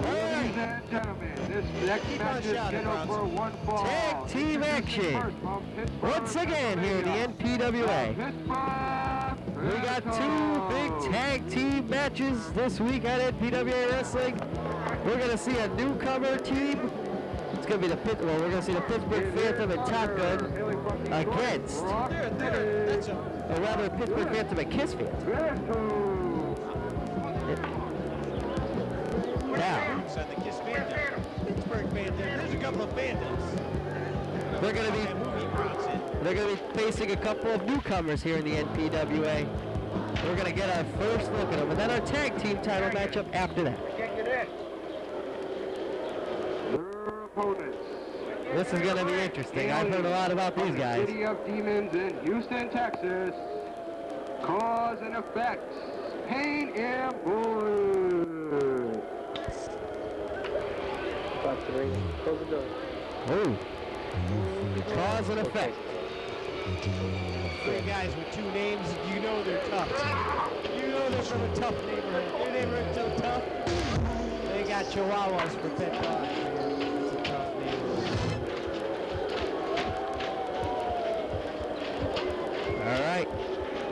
Ladies and gentlemen, this next match is scheduled for one fall. Tag team action. Once again here in the NPWA. We got two big tag team matches this week at NPWA Wrestling. We're going to see a newcomer team. It's going to be we're going to see the Pittsburgh Phantom and Top Gun against, or rather Pittsburgh Phantom and Kiss Phantom. Now, the Kiss Phantom, Pittsburgh Phantom, there's a couple of Phantoms. They're going to be facing a couple of newcomers here in the NPWA. We're going to get our first look at them, and then our tag team title matchup after that. This is going to be interesting. I've heard a lot about these guys. City of Demons in Houston, Texas. Cause and effects. Pain and Bullet. Close the door. Oh. Cause and effect. Three guys with two names, you know they're tough. You know they're from a tough neighborhood. Their neighborhood's so tough. They got chihuahuas for pet dogs. It's a tough neighborhood. All right.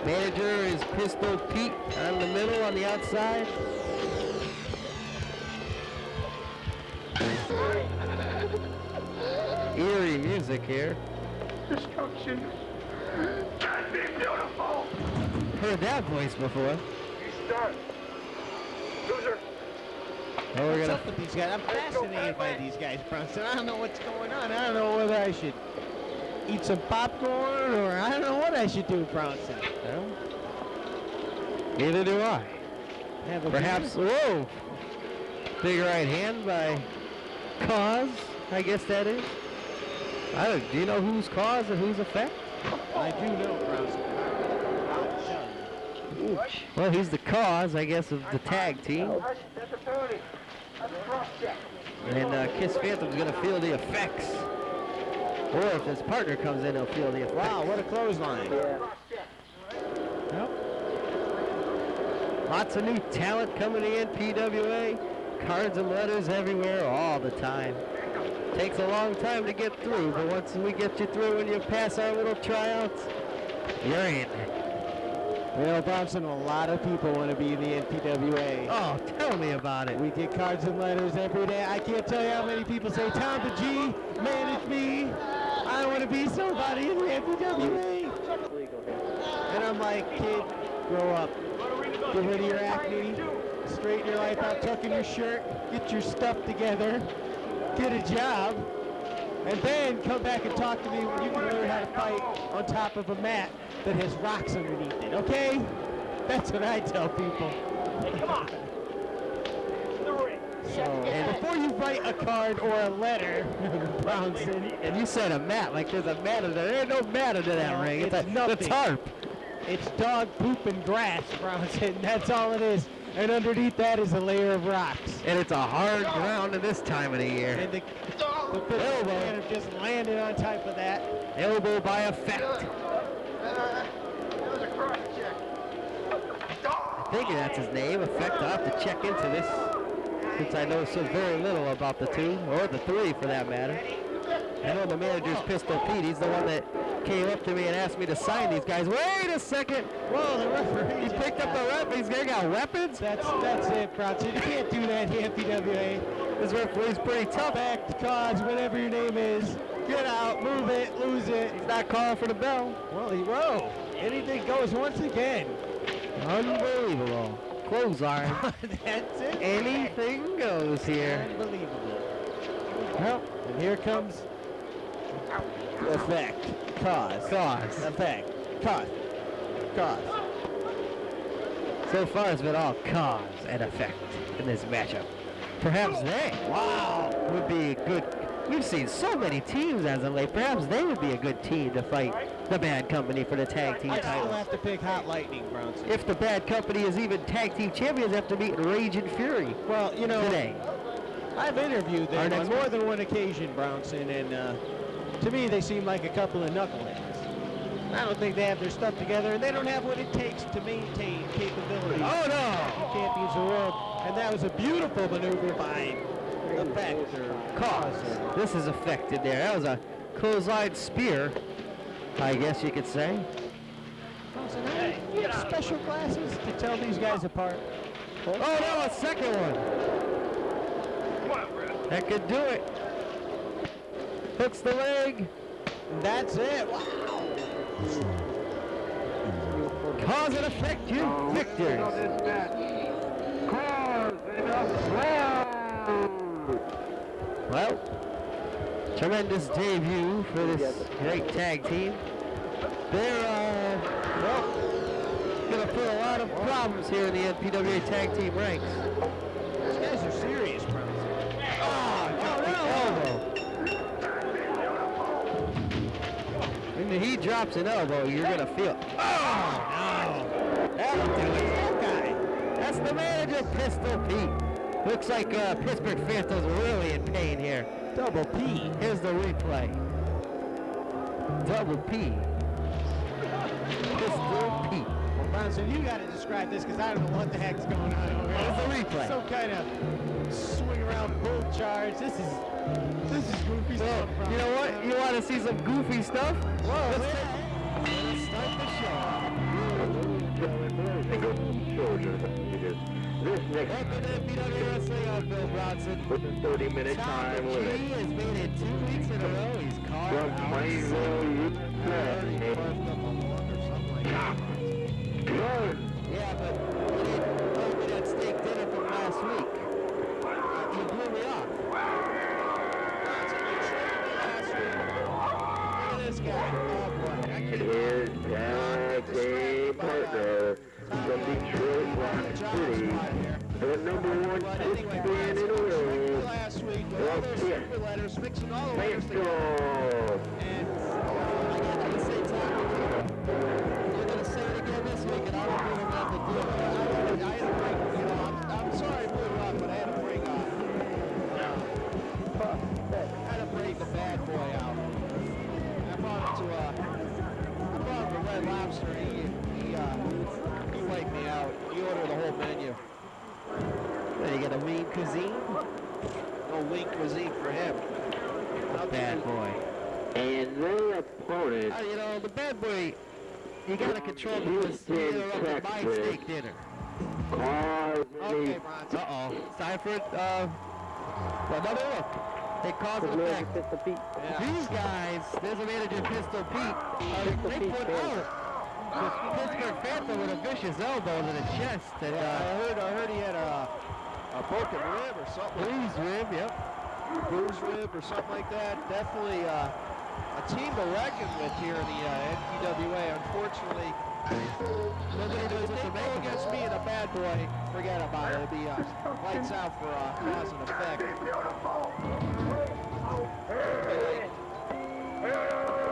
Manager is Pistol Pete on the middle on the outside. Eerie music here. Destruction. That'd be beautiful. Heard that voice before. You start. Loser. Oh, we're What's gonna. up with these guys? I'm fascinated by these guys, Brunson. I don't know what's going on. I don't know whether I should eat some popcorn or I don't know what I should do, Brunson. Well, neither do I. Perhaps. Whoa! Big right hand by Cause. I guess that is. Do you know who's Cause and who's Effect? I do know, Brunson. Well, he's the Cause, I guess, of the tag team. And Kiss Phantom's going to feel the effects. Or if his partner comes in, he'll feel the effects. Wow, what a clothesline. Yep. Lots of new talent coming to NPWA. Cards and letters everywhere all the time. Takes a long time to get through, but once we get you through and you pass our little tryouts, you're in. Well, Thompson, a lot of people want to be in the NPWA. Oh, tell me about it. We get cards and letters every day. I can't tell you how many people say, Tom the G, manage me. I want to be somebody in the NPWA. And I'm like, kid, grow up. Get rid of your acne. Straighten your life out, tuck in your shirt, get your stuff together, get a job, and then come back and talk to me when you can learn how to fight on top of a mat that has rocks underneath it, okay? That's what I tell people. Hey, come on. So, and before you write a card or a letter, Brownson. And you said a mat, like there's a mat in there. There ain't no mat under that ring. It's a tarp. It's dog poop and grass, Brownson. That's all it is. And underneath that is a layer of rocks. And it's a hard ground at this time of the year. And the elbow just landed on top of that. Elbow by Effect. That was a cross check. I think that's his name, Effect. I'll have to check into this since I know so very little about the two, or the three for that matter. I know the manager's Pistol Pete. He's the one that came up to me and asked me to sign these guys. Wait a second. Whoa, the referee. He picked up the rep. He's got weapons? That's it, Bronson. You can't do that in NPWA. This referee's pretty tough. Back, Cards, whatever your name is. Get out, move it, lose it. He's not calling for the bell. Well, whoa. Anything goes once again. Unbelievable. Clothesline. That's it. Anything goes here. Unbelievable. Well, and here comes Effect. Cause. Effect. Cause. So far it's been all Cause and Effect in this matchup. Perhaps they would be good. We've seen so many teams as of late. Perhaps they would be a good team to fight the Bad Company for the tag team I titles. still have to pick Hot Lightning, Brownson. If the Bad Company is even tag team champions after meeting Rage and Fury. Well, you know, today. I've interviewed them on more than one occasion, Brownson, and to me they seem like a couple of knuckleheads. I don't think they have their stuff together, and they don't have what it takes to maintain capability. Oh, no! Champions of the world. And that was a beautiful maneuver by Effect or Cause. This is effective there. That was a clothesline spear, I guess you could say. Hey, you have special glasses to tell these guys apart. Oh, no, a second one. That could do it. Hooks the leg. That's it. Wow. Cause and Effect, you victors. Well, tremendous debut for this great tag team. They're, well, gonna put a lot of problems here in the NPWA tag team ranks. These guys are serious, bro. Oh, no. When he drops an elbow, you're gonna feel. Oh, no. That'll do it. That guy. That's the manager, Pistol Pete. Looks like Pittsburgh Phantom's really in pain here. Double P. Here's the replay. Double P. Pistol Pete. Well, Bronson, you got to describe this because I don't know what the heck's going on over here. Here's the replay. Some kind of swing around bull charge. This is goofy stuff. You know what? You want to see some goofy stuff? Whoa, Let's start the show. This next Welcome to NPWA Wrestling, I'm Bill Bronson. with a 30-minute time Tom limit. G has made it 2 weeks in a row. He's carved From out Plainville, Yeah, but kid told me that steak dinner from last week. You blew me off. Look at this guy. Oh, boy. I can't his tag team partner from Detroit, Rock City, the #1 6 man in a row, last week with all those super letters, mixing all the letters together. Phantom. And You're going to say it again this week, and I don't even have to do it. I had to bring, I'm sorry I blew it up, but I had to bring the bad boy out. I brought him to Red Lobster. He wiped me out. He ordered the whole menu. You got a lean cuisine? No lean cuisine for him. Bad boy. And their opponent, You know, the bad boy, you got to control because he interrupted my steak dinner. Okay, Bronson. Uh-oh. It's time for another look. They cause an effect. Yeah. These guys, there's a manager, Pistol Pete. They put out the Pittsburgh Phantom with a vicious elbow to the chest. And, I heard he had a broken rib or something. bruised rib, yep. Bruised rib or something like that. Definitely a team to reckon with here in the NPWA. Unfortunately, Nobody knows if what they to go make of against it. me and a bad boy, forget about it. It'll be lights out for cause and effect.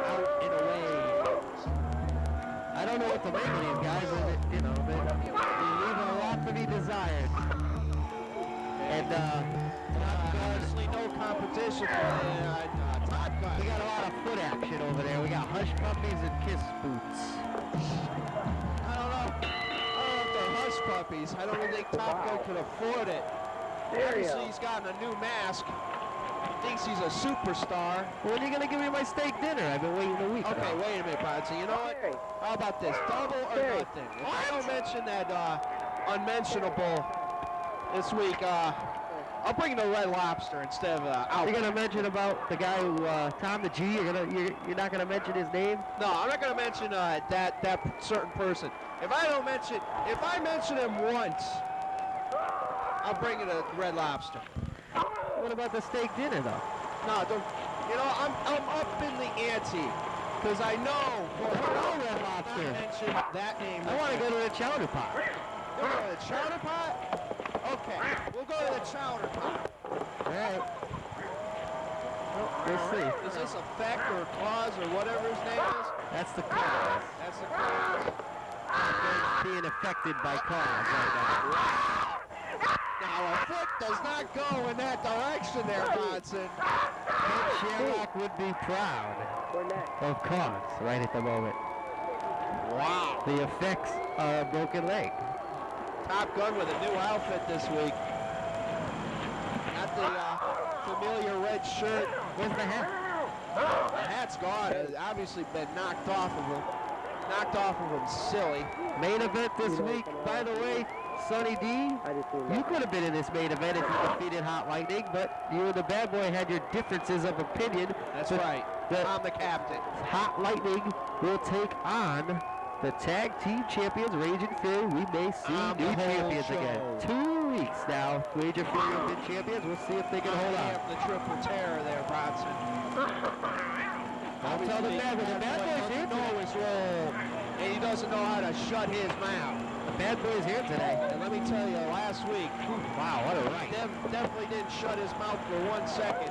Out and away. I don't know what to make of these guys. You know, they leave a lot to be desired. And Honestly, no competition for Top Gun. we got a lot of foot action over there. We got hush puppies and kiss boots. I don't know if they're hush puppies. I don't think Top Gun could afford it. Obviously, he's gotten a new mask. He thinks he's a superstar. When are you going to give me my steak dinner? I've been waiting a week. Okay, wait a minute, Bronson. You know what? How about this? Double or nothing. If I don't mention that unmentionable this week, I'll bring the Red Lobster instead of out. You're going to mention about the guy who, Tom the G, you're not going to mention his name? No, I'm not going to mention that certain person. If I mention him once, I'll bring it a Red Lobster. What about the steak dinner, though? No, don't. You know, I'm up in the ante because I know Red Lobster. mention that name. I want to go to the chowder pot. Go to the chowder pot. Okay, we'll go to the chowder pot. All right. Well, we'll see. Is this Effect or Claus or whatever his name is? That's the cause. That's the Claus. Being affected by cause right now. Now a foot does not go in that direction there, Bronson. Sherlock would be proud of cause right at the moment. wow. The effects of a broken leg. Top Gun with a new outfit this week. Got the familiar red shirt. Where's the hat? The hat's gone. It's obviously been knocked off of him. Knocked off of him silly. Main event this week, by the way, Sonny D, you could have been in this main event if you defeated Hot Lightning, but you and the Bad Boy had your differences of opinion. That's right. I'm the captain. Hot Lightning will take on the tag team champions, Rage and Fury. We may see new champions again. 2 weeks now. Rage and Fury have been champions. We'll see if they can hold on. The triple terror there, Bronson. I'll tell the Bad Boy. The Bad Boy's here know his role, and he doesn't know how to shut his mouth. The Bad Boy's here today. And let me tell you, last week, wow, what a right. Definitely didn't shut his mouth for 1 second.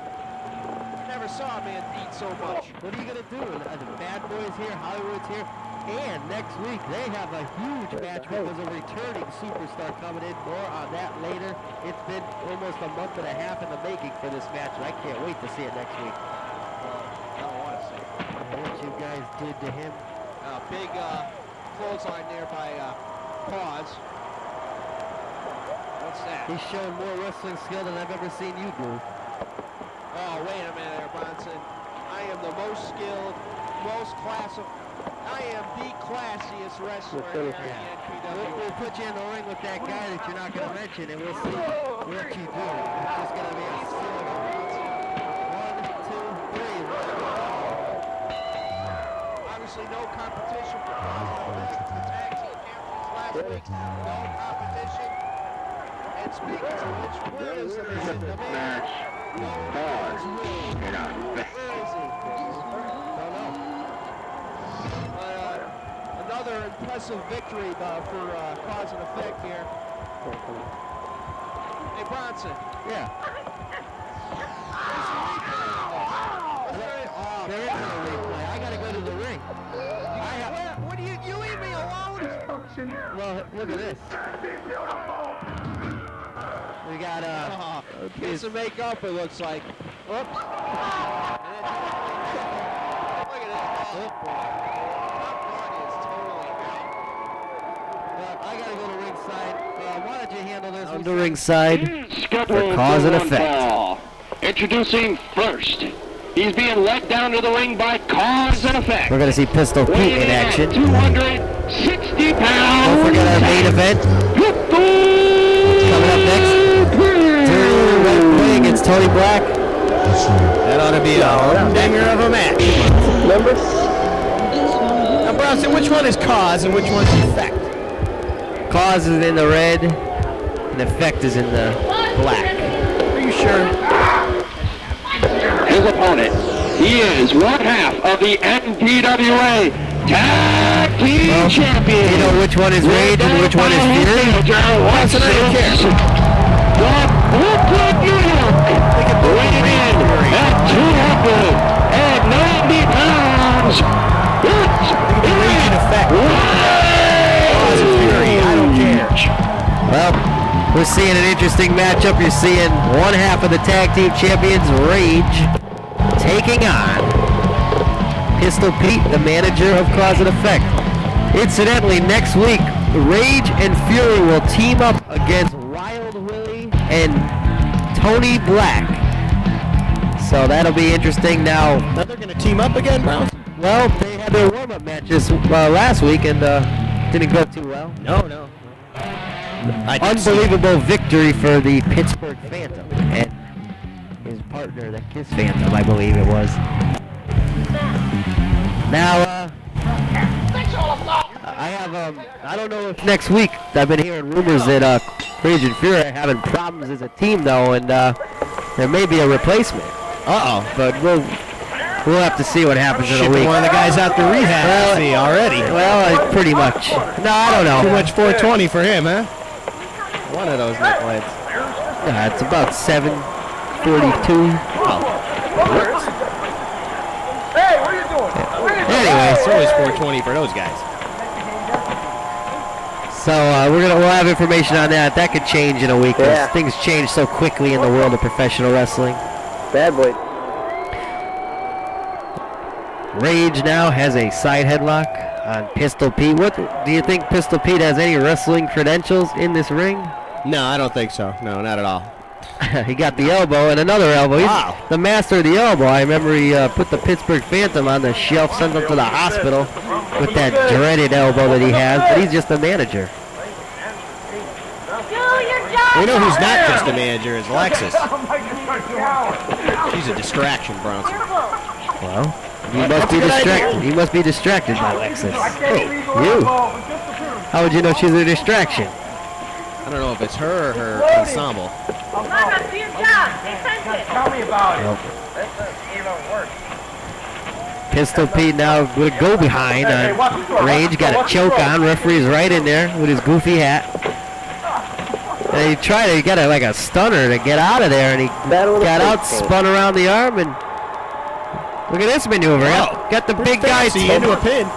Never saw a man eat so much. What are you going to do? The Bad Boy's here, Hollywood's here. And next week, they have a huge match because a returning superstar coming in. More on that later. It's been almost a month and a half in the making for this match, and I can't wait to see it next week. I don't want to see it. What you guys did to him. Big clothesline there by Pause. What's that? He's shown more wrestling skill than I've ever seen you do. Oh, wait a minute there, Bronson. I am the most skilled, most I am the classiest wrestler here in the NPWA. We'll put you in the ring with that guy that you're not going to mention, and we'll see what you do. It's just going to be a silly 1, 2, 3. Obviously, no competition for the tag team champions last week. No competition. And speaking of which, where is the man? The man. Where is he? Don't know. Another impressive victory for Cause and Effect here. Hey, Bronson. Yeah. There is no replay. I got to go to the ring. What do you leave me alone? Well, look at this. We got get some makeup, it looks like. Oops. Look at this. Oh, boy. I gotta go to ringside. Why don't you handle this? I'm to ringside for Cause and Effect. Introducing first. He's being led down to the ring by Cause and Effect. We're gonna see Pistol Pete in action. 260 pounds. Don't forget our main event. Coming up next. Playing against Tony Black. That ought to be a banger of a match. Remember? Now, Bronson, which one is Cause and which one's Effect? Cause is in the red, and Effect is in the black. Are you sure? His opponent, he is one half of the NPWA Tag Team Champion. You know which one is Rage and which one is Fury? Bronson, I don't care. Weighing in at 290 pounds. Rage and Effect. Cause and Fury, I don't care. Well, we're seeing an interesting matchup. You're seeing one half of the tag team champions, Rage, taking on Pistol Pete, the manager of Cause and Effect. Incidentally, next week, Rage and Fury will team up against Wild Willie and Tony Black. So that'll be interesting. Now They're going to team up again, Brown? well, they had their warm-up matches last week and didn't go too well. No. Unbelievable victory for the Pittsburgh Phantom and his partner, the Kiss Phantom, I believe it was. Now, I have, I don't know if next week, I've been hearing rumors that Rage and Fury are having problems as a team, though, and there may be a replacement. But we'll have to see what happens in a week. One of the guys out to rehab already. Well, pretty much. No, I don't know. Too much 420 for him, huh? One of those Nicolaides. Yeah, it's about 7:42. Hey, what are you doing? Anyway, It's always 420 for those guys. so we'll have information on that. That could change in a week. Yeah. Things change so quickly in the world of professional wrestling. Bad boy. Rage now has a side headlock on Pistol Pete. What do you think Pistol Pete has any wrestling credentials in this ring? No, I don't think so. No, not at all. He got the elbow and another elbow. Wow. He's the master of the elbow. I remember he put the Pittsburgh Phantom on the shelf, sent him to the hospital with that dreaded elbow that he has, but he's just a manager. We know who's not just a manager is Alexis. She's a distraction, Bronson. Well, he must be distracted. He must be distracted by Alexis. Hey, you. How would you know she's a distraction? I don't know if it's her or her ensemble. Mama, do your job. Be sensitive. Tell me about it. Nope. That's even worse. Pistol Pete now with a go behind on Rage. Got a choke on. Referee's right in there with his goofy hat. And he got like a stunner to get out of there, and he got out, spun around the arm, and look at this maneuver. Got the big guy into a pin.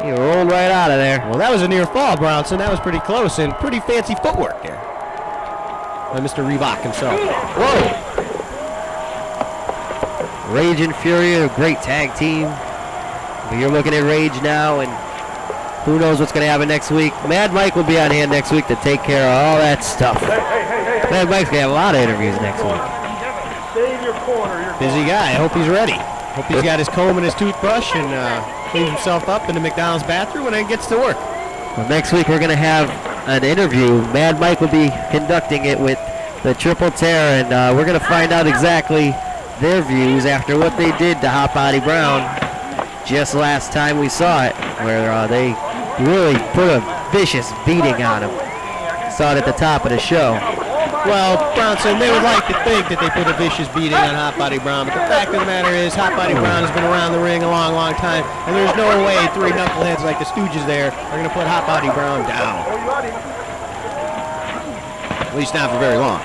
He rolled right out of there. Well, that was a near fall, Bronson. That was pretty close and pretty fancy footwork there by Mr. Reebok himself. Whoa! Rage and Fury, a great tag team. But you're looking at Rage now, and who knows what's going to happen next week. Mad Mike will be on hand next week to take care of all that stuff. Mad Mike's going to have a lot of interviews next week. Busy guy. I hope he's ready. Hope he's got his comb and his toothbrush and cleans himself up in the McDonald's bathroom when he gets to work. Well, next week we're going to have an interview. Mad Mike will be conducting it with the Triple Terror, and we're going to find out exactly their views after what they did to Hot Body Brown just last time we saw it, where they really put a vicious beating on him. Saw it at the top of the show. Well, Bronson, they would like to think that they put a vicious beating on Hot Body Brown, but the fact of the matter is Hot Body Brown has been around the ring a long, long time, and there's no way three knuckleheads like the Stooges there are going to put Hot Body Brown down. At least not for very long.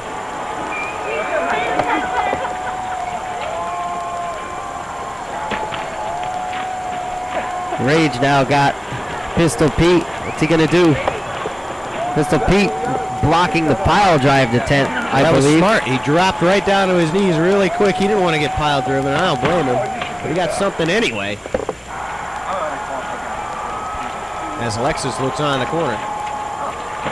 Rage now got Pistol Pete. What's he going to do? Pistol Pete blocking the pile drive to 10, I believe. That was smart. He dropped right down to his knees really quick. He didn't want to get pile driven. I don't blame him. But he got something anyway. As Alexis looks on in the corner.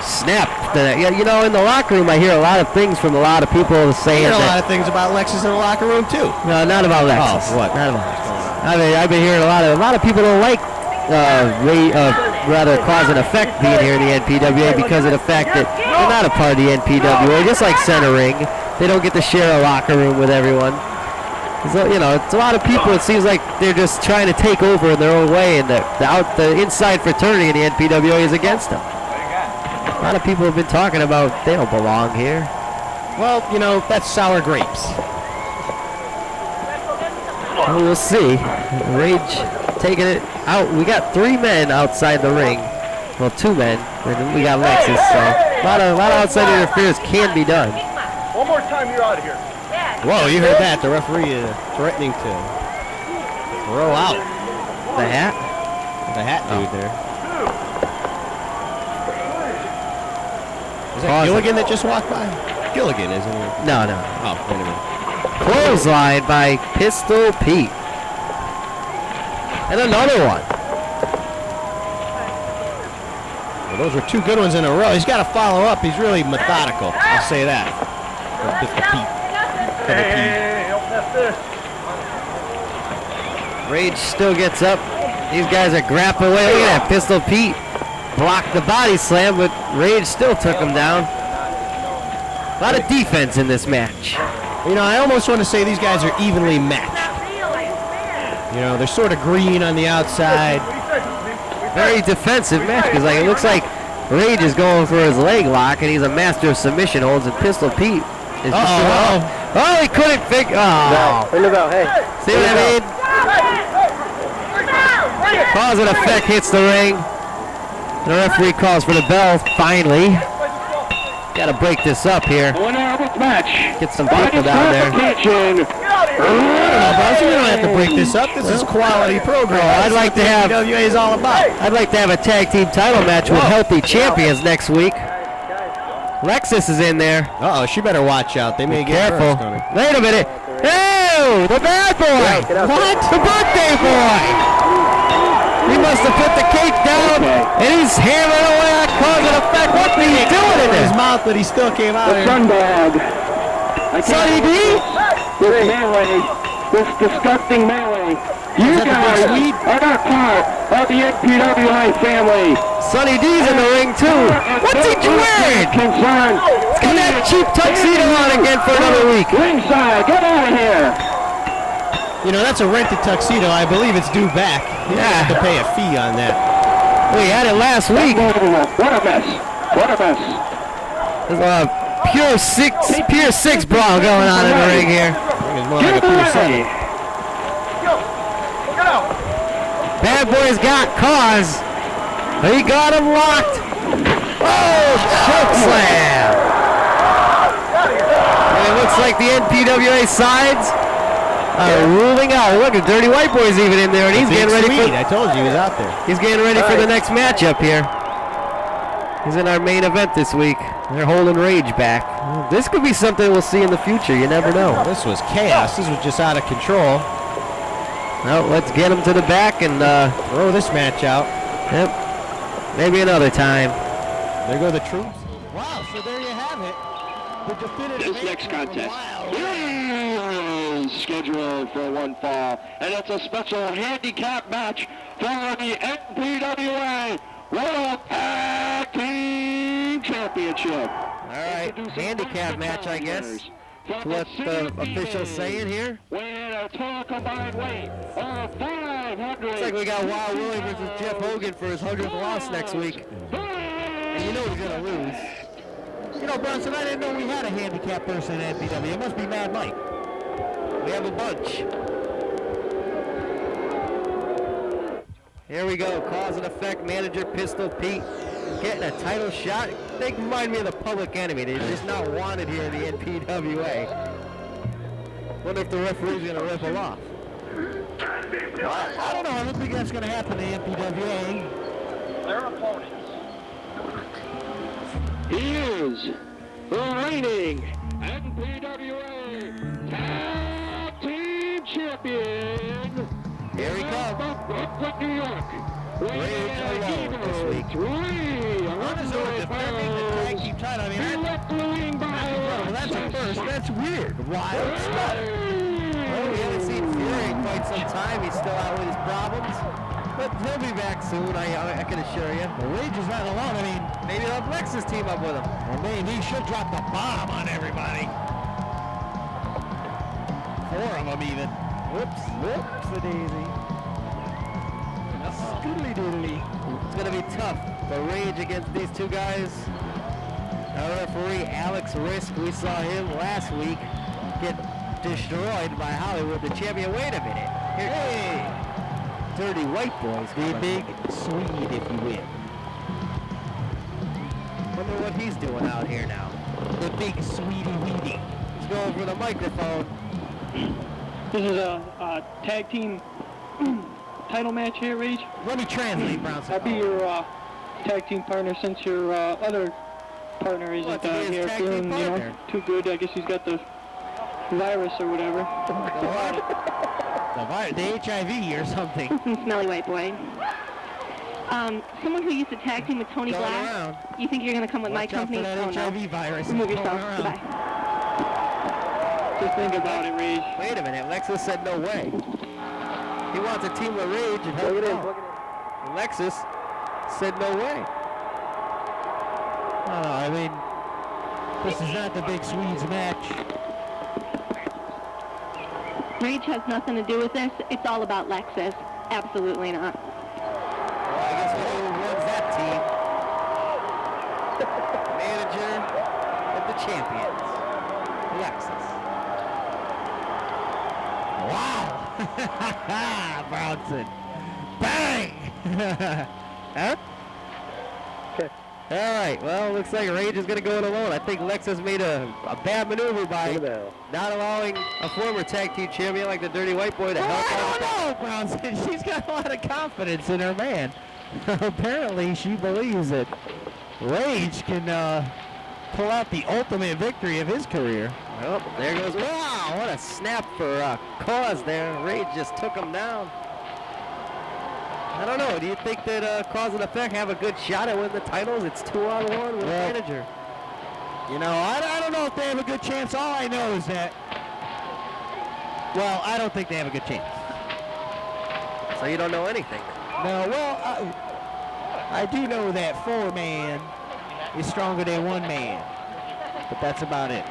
Snap. Yeah, you know, in the locker room, I hear a lot of things from a lot of people saying I hear a lot of things about Alexis in the locker room too. No, not about Alexis. Oh, what? Not about Alexis. I've been hearing a lot of people don't like rather cause and effect being here in the NPWA because of the fact that they're not a part of the NPWA, just like Center Ring. They don't get to share a locker room with everyone. So, you know, it's a lot of people. It seems like they're just trying to take over in their own way, and the inside fraternity in the NPWA is against them. A lot of people have been talking about they don't belong here. Well, you know, that's sour grapes. Well, we'll see. Rage taking it out. We got 3 men outside the ring. Well, 2 men. And then we got Lexus. So a lot of outside interference can be done. One more time, you're out of here. Whoa, you heard that. The referee is threatening to throw out The hat? the hat dude there. Is that Gilligan that just walked by? Gilligan, isn't it? No. Oh, wait a minute. Clothesline by Pistol Pete. And another one. Well, those were 2 good ones in a row. He's got to follow up. He's really methodical. I'll say that. Pistol Pete. Hey, don't mess this. Rage still gets up. These guys are grappling away. Look at that. Pistol Pete blocked the body slam, but Rage still took him down. A lot of defense in this match. You know, I almost want to say these guys are evenly matched. You know, they're sort of green on the outside. Very defensive match because it looks like Rage is going for his leg lock, and he's a master of submission holds, and Pistol Pete is just oh, he couldn't figure. Oh, Ring the bell, hey. see what I mean? Cause and effect hits the ring. The referee calls for the bell. Finally, got to break this up here. Winner of this match. Get some people down there. I don't know, Bronson. We don't have to break this up. This is quality program. I'd like to have. NPWA is all about. I'd like to have a tag team title match with healthy champions next week. Lexus is in there. Uh-oh, she better watch out. They may get Careful. hurt. Wait a minute. Ew, the bad boy. Get out. What? The birthday boy. He must have put the cake down, and he's hammering away on cause and effect. What's he doing in his mouth that he still came out The here? Sundog. Sonny D? This melee, this disgusting melee. You guys are not part of the NPWA family. Sonny D's in the ring too. What's he wearing? He's got that cheap tuxedo on again for another week. Ringside, get out of here. You know, that's a rented tuxedo. I believe it's due back. You have to pay a fee on that. We had it last week. What a mess. What a mess. There's a pure six brawl going on in the ring here. It's more like a pure seven. Bad Boy's got cause. He got him locked. Oh, choke slam. And it looks like the NPWA sides are ruling out. Look, the Dirty White Boy's even in there, and he's getting ready for. I told you he was out there. He's getting ready for the next matchup here. He's in our main event this week. They're holding Rage back. This could be something we'll see in the future. You never know. This was chaos. This was just out of control. Well, let's get him to the back and throw this match out. Yep. Maybe another time. There go the troops. Wow, so there you have it. The definitive. This next contest is scheduled for one fall, and it's a special handicap match for the NPWA World Tag Team Championship. All right, handicap match, I guess. That's what the official's saying here. Weighing a total combined weight of 500. Looks like we got Wild Willie versus Jeff Hogan for his 100th loss next week. And you know he's going to lose. You know, Bronson, I didn't know we had a handicap person in NPW. It must be Mad Mike. We have a bunch. Here we go. Cause and effect. Manager Pistol Pete getting a title shot. They remind me of the Public Enemy. They're just not wanted here in the NPWA. Wonder if the referee's going to rip them off. I don't know. I don't think that's going to happen in the NPWA. Their opponents. He is the reigning NPWA Tag Team Champion. Here we go. Brooklyn, New York. Rage alone this week. Defending the tag team title. I mean, that's a first. That's weird. Wild stuff. Well, we haven't seen Fury in quite some time. He's still out with his problems. But he'll be back soon, I can assure you. The Rage is not alone. I mean, maybe they'll have Lexus team up with him. Or maybe he should drop the bomb on everybody. 4 of them even. Whoops. Whoops-a-daisy. Scoodly-doodly. It's going to be tough. The Rage against these two guys. Our referee, Alex Risk, we saw him last week get destroyed by Hollywood, the champion. Wait a minute. Here, hey! Dirty White Boys. The big Swede, if you will. Wonder what he's doing out here now. The big Sweetie Weedy. He's going for the microphone. This is a tag team title match here, Rage. Let me translate, Brownson. I'll be your tag team partner since your other partner isn't here feeling, too good. I guess he's got the virus or whatever. The HIV or something. Smelly white boy. Someone who used to tag team with Tony Black. You think you're going to come with my company? Watch out for that HIV virus. Remove yourself. Goodbye. Just think about it, Rage. Wait a minute. Lexus said no way. He wants a team with Rage and help it out. Lexus said no way. I mean, this is not the big Swedes match. Rage has nothing to do with this. It's all about Lexus. Absolutely not. Well, I guess who runs that team? Manager of the champions, Lexus. Wow! Brownson. Bang! Huh? All right, well, looks like Rage is going to go it alone. I think Lexus made a bad maneuver by not allowing a former tag team champion like the Dirty White Boy to help out. I don't know, Brownson. She's got a lot of confidence in her man. Apparently, she believes that Rage can pull out the ultimate victory of his career. Oh, there goes. Wow, what a snap for Cause there. Rage just took him down. I don't know. Do you think that Cause and Effect have a good shot at winning the titles? It's 2-on-1 with a manager. You know, I don't know if they have a good chance. All I know is that, well, I don't think they have a good chance. So you don't know anything? No, well, I do know that 4-man is stronger than 1-man, but that's about it.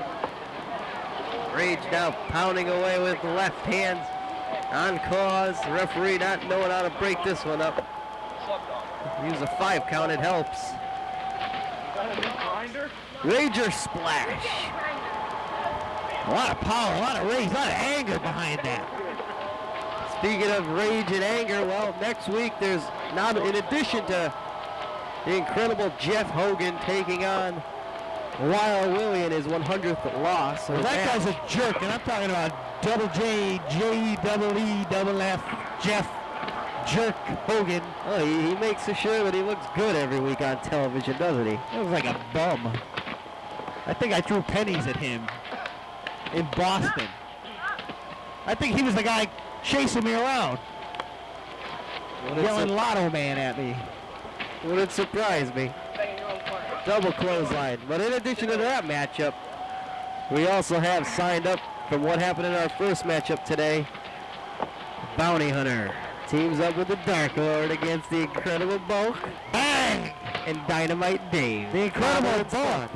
Rage now pounding away with the left hand on Cause. The referee not knowing how to break this one up. Use a 5 count, it helps. Rager splash. A lot of power, a lot of rage, a lot of anger behind that. Speaking of rage and anger, well, next week there's not, in addition to the incredible Jeff Hogan taking on Wild Willie in his 100th loss. Well, that guy's a jerk, and I'm talking about Double J, J-double-E, double F, Jeff Jerk Hogan. Oh, he makes sure that he looks good every week on television, doesn't he? He looks like a bum. I think I threw pennies at him in Boston. I think he was the guy chasing me around, yelling Lotto Man at me. Wouldn't surprise me. Double clothesline. But in addition to that matchup, we also have signed up from what happened in our first matchup today. Bounty Hunter teams up with the Dark Lord against the Incredible Bulk. Bang! And Dynamite Dave. The Incredible Bulk.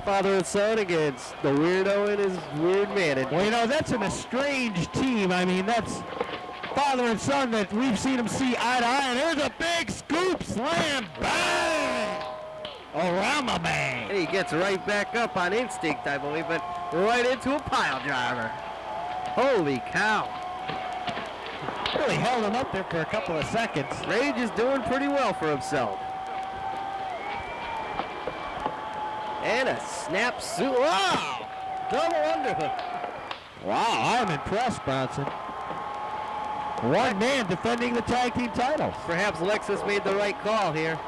Father and son against the Weirdo and his weird manager. Well, you know, that's an estranged team. I mean, that's father and son that we've seen them see eye to eye. And there's a big scoop slam. Bang! Around my bang. And he gets right back up on instinct, I believe, but right into a pile driver. Holy cow. Really held him up there for a couple of seconds. Rage is doing pretty well for himself. And a snap suit. Wow! Double underhook. Wow, I'm impressed, Bronson. 1 man defending the tag team titles. Perhaps Lexus made the right call here.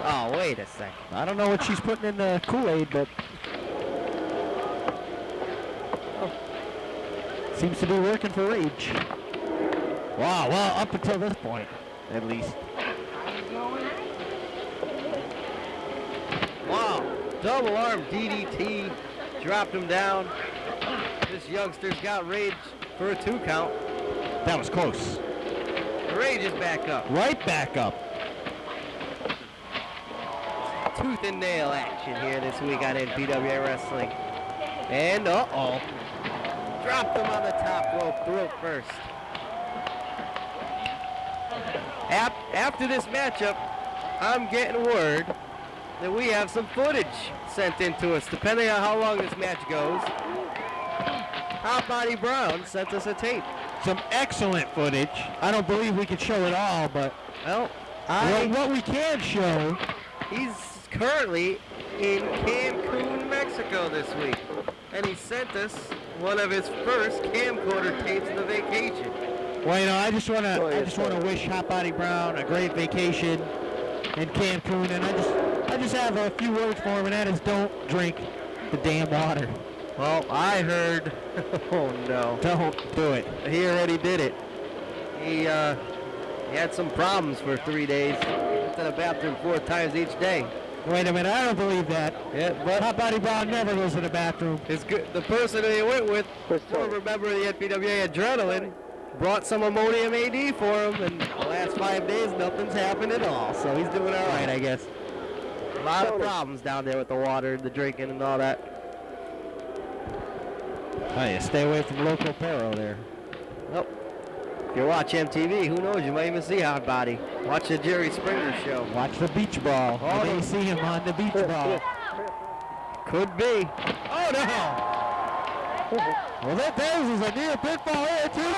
Oh, wait a second. I don't know what she's putting in the Kool-Aid, but seems to be working for Rage. Wow, well, up until this point, at least. Wow, double arm DDT, dropped him down. This youngster's got Rage for a 2 count. That was close. Rage is back up. Right back up. Tooth and nail action here this week on NPWA Wrestling. And uh-oh. Dropped him on the top rope, throat first. After this matchup, I'm getting word that we have some footage sent in to us, depending on how long this match goes. Hot Body Brown sent us a tape. Some excellent footage. I don't believe we can show it all, but well, what we can show, he's currently in Cancun, Mexico this week, and he sent us one of his first camcorder tapes of the vacation. Well, you know, I just want to wish Hot Body Brown a great vacation in Cancun, and I just have a few words for him, and that is don't drink the damn water. Well, I heard, oh no. Don't do it. He already did it. He had some problems for 3 days. Went to the bathroom 4 times each day. Wait a minute, I don't believe that. Yeah, but Hot Body Brown never goes to the bathroom. The person that he went with, former member of the NPWA Adrenaline, brought some ammonium AD for him, and the last 5 days, nothing's happened at all. So he's doing all right, I guess. A lot of problems down there with the water, the drinking, and all that. Oh, yeah, stay away from local Pero there. Well, if you watch MTV, who knows, you might even see Hot Body. Watch the Jerry Springer show. Watch the beach ball. Oh, you may see him on the beach ball. Could be. Oh, no! Well, that is a near pitfall here, too.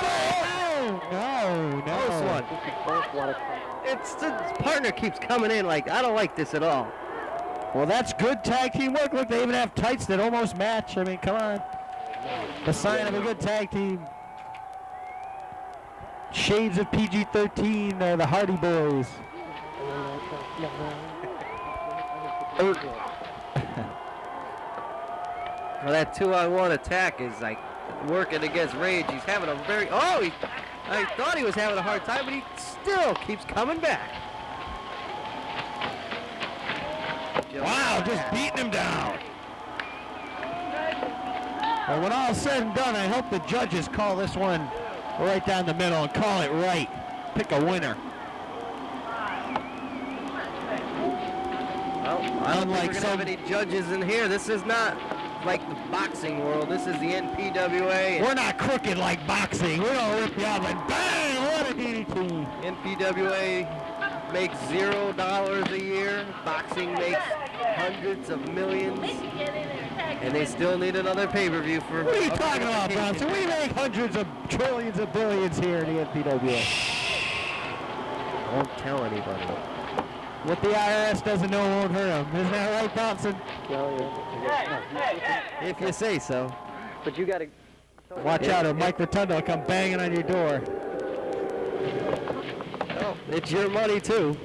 No. Close one. The partner keeps coming in like, I don't like this at all. Well, that's good tag team work. Look, they even have tights that almost match. I mean, come on. The sign of a good tag team. Shades of PG-13, the Hardy Boys. Well, that 2-on-1 attack is like working against Rage. He's having a I thought he was having a hard time, but he still keeps coming back. Wow, just beating him down. Well, when all's said and done, I hope the judges call this one right down the middle and call it right. Pick a winner. Well, I don't think we're going to have any judges in here. This is not like the boxing world. This is the NPWA. We're not crooked like boxing. We don't rip you up and bang, what a DDT. NPWA makes $0 a year. Boxing makes hundreds of millions. And they still need another pay-per-view for... What are you talking about, Bronson? We make hundreds of trillions of billions here in the NPWA. Don't tell anybody. What the IRS doesn't know won't hurt them. Isn't that right, Bronson? If you say so. But you got to... Watch out, or Mike Rotundo will come banging on your door. Oh, it's your money, too.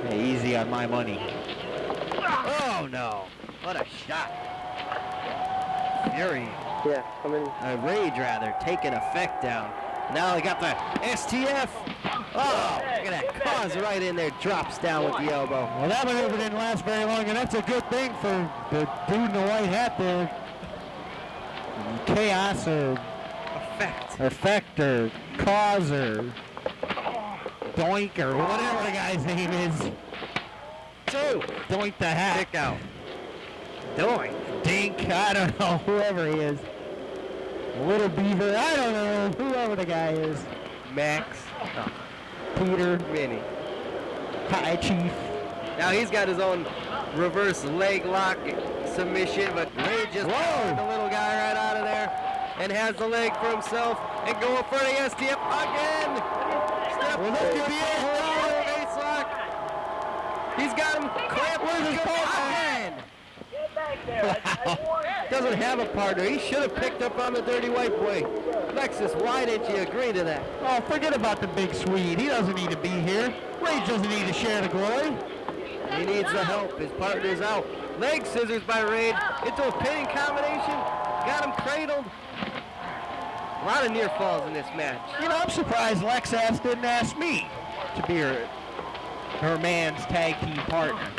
Hey, easy on my money. Oh, no. What a shot. Fury. Yeah, I mean... Rage, rather, taking effect down. Now they got the STF. Oh, look at that. Cause right in there. Drops down with the elbow. Well, that maneuver didn't last very long, and that's a good thing for the dude in the white hat there. Chaos or... Effect or cause or... Doink or whatever the guy's name is. Two. Doink the hat. Kick out. Doink. Dink, I don't know, whoever he is. Little Beaver, I don't know, whoever the guy is. Max. Oh. Peter. Vinny. Hi, Chief. Now he's got his own reverse leg lock submission, but Ray just pulled the little guy right out of there and has the leg for himself and going for the STF again. Step Well, this could be it. Ace lock. He's got him clamped. Where's his partner? Doesn't have a partner. He should have picked up on the dirty white boy. Lexus, why didn't you agree to that? Oh, forget about the big Swede. He doesn't need to be here. Rage doesn't need to share the glory. He needs the help. His partner's out. Leg scissors by Rage into a pinning combination. Got him cradled. A lot of near falls in this match. You know, I'm surprised Lexus didn't ask me to be her man's tag team partner.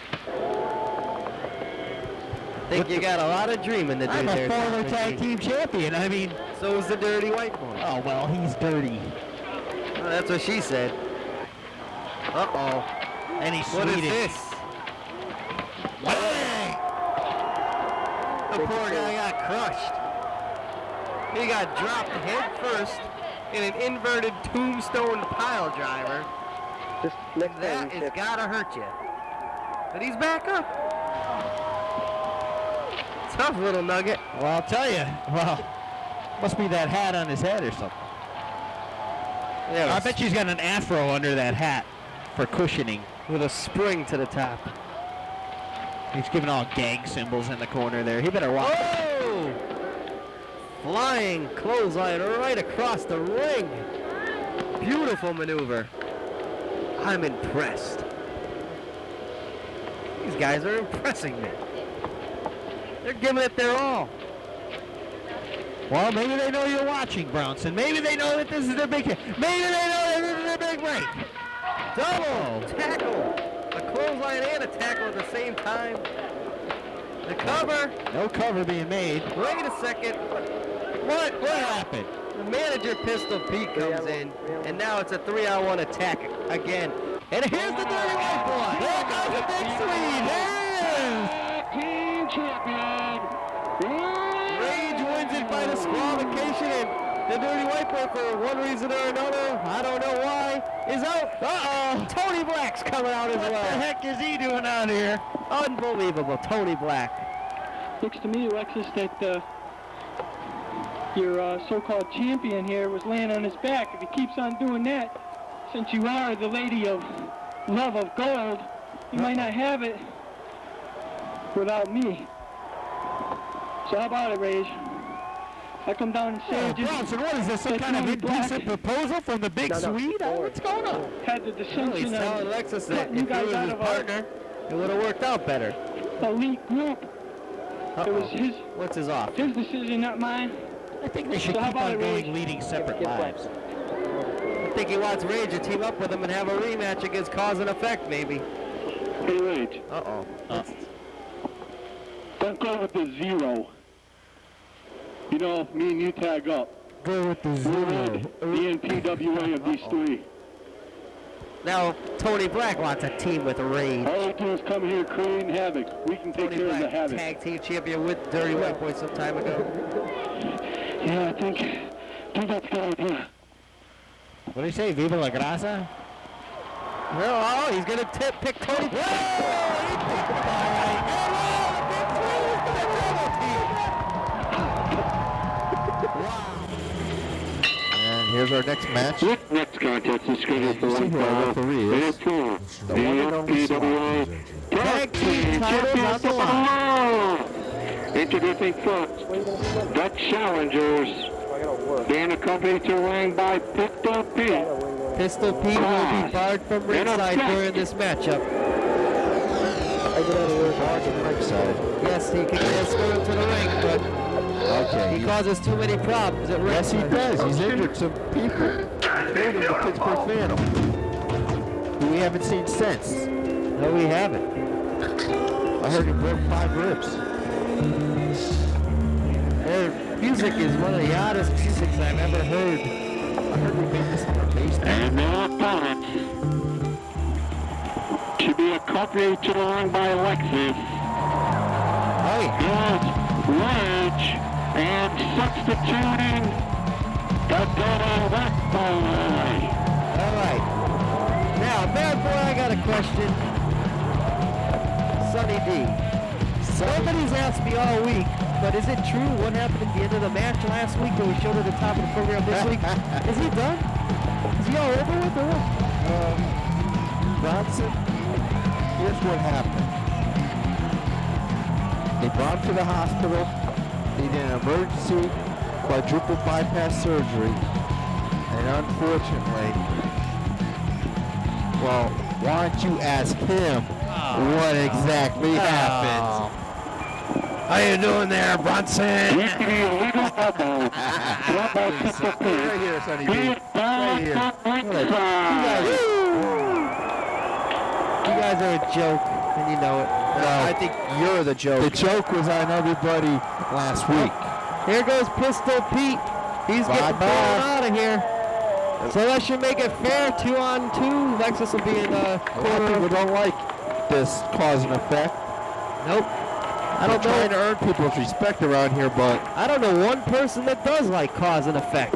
I think you got a lot of dreaming to do I'm there. a former tag team champion. I mean... So is the dirty white boy. Oh, well, he's dirty. Oh, that's what she said. Uh-oh. And he's What is Swedish. this? Bang! The poor guy got crushed. He got dropped head first in an inverted tombstone pile driver. Just next That time, has gotta hurt you. But he's back up. Tough little nugget. Well, I'll tell you. Well, must be that hat on his head or something. Yeah, I bet she's got an afro under that hat for cushioning. with a spring to the top. He's giving all gang symbols in the corner there. He better watch. Oh! Flying clothesline right across the ring. Beautiful maneuver. I'm impressed. These guys are impressing me. They're giving it their all. Well, maybe they know you're watching, Brownson. Maybe they know that this is their big hit. Maybe they know that this is their big break. Double tackle. A clothesline and a tackle at the same time. The cover. No cover being made. Wait a second. What happened? The manager pistol Pete comes in, and now it's a 3-on-1 attack again. And here's the dirty white boy. There goes the big Swede. There he is. Team champion. Rage wins it by disqualification, and the dirty white boy, for one reason or another, I don't know why, is out. Uh-oh. Tony Black's coming out as well. What the heck is he doing out here? Unbelievable, Tony Black. Looks to me, Alexis, that your so-called champion here was laying on his back. If he keeps on doing that, since you are the lady of love of gold, you might not have it without me. So how about it, Rage? I come down and say, Bronson, what is this? Some kind of indecent proposal from the big Swede? What's going on? had the dissension He's telling of Alexis that cutting you if he guys was out his of partner, it would have worked out better. our elite group. It was his What's his off? decision, not mine. I think they should So how keep about on it, going Rage? leading separate lives. I think he wants Rage to team up with him and have a rematch against Cause and Effect, maybe. Hey, Rage. Uh-oh. Don't go with the 0. You know, me and you tag up. Go with the We're the NPWA of these 3. Now, Tony Black wants a team with Rage. All we do is come here creating havoc. We can take Tony care of the Black, havoc. tag team champion with Dirty White Boy some time ago. Yeah, I think that's a good idea. What did he say? Viva la grasa? Well, oh, he's going to pick Tony Black. Whoa! He picked the ball right. And here's our next match. This next contest is scheduled for one fall. The one and only NPWA Tag team titles on the line. Introducing first, the challengers. Being accompanied to ring by Pistol Pete. Pistol Pete will be barred from ringside during this matchup. I get out of work, I'll get ringside. Yes, he can escort him to the ring, but Okay. he causes too many problems at Yes, ringside. he does. He's injured some people, including the Pittsburgh Phantom, who we haven't seen since. No, we haven't. I heard he broke 5 ribs. Their music is one of the oddest musics I've ever heard. I heard we made this in our basement. And their opponent to be accompanied to the ring by Alexis Oh, yeah. is Rage, and substituting the Dirty White Boy. All right. Now, Bad Boy, I got a question. Sonny D. Somebody's asked me all week, but is it true what happened at the end of the match last week that we showed at the top of the program this week? Is he done? Is he all over with or what? Bronson, here's what happened. They brought him to the hospital. They did an emergency quadruple bypass surgery. And unfortunately, well, why don't you ask him what exactly happened? How you doing there, Bronson? Used to be a legal elbow. Right here, Sonny D. Right here. You guys are a joke, and you know it. I think you're the joke. The joke was on everybody last week. Here goes Pistol Pete. He's getting thrown out of here. So that should make it fair, 2-on-2. Lexus will be in A lot of people corner. don't like this cause and effect. Nope. I I'm don't trying to know. earn people's respect around here, but I don't know one person that does like cause and effect.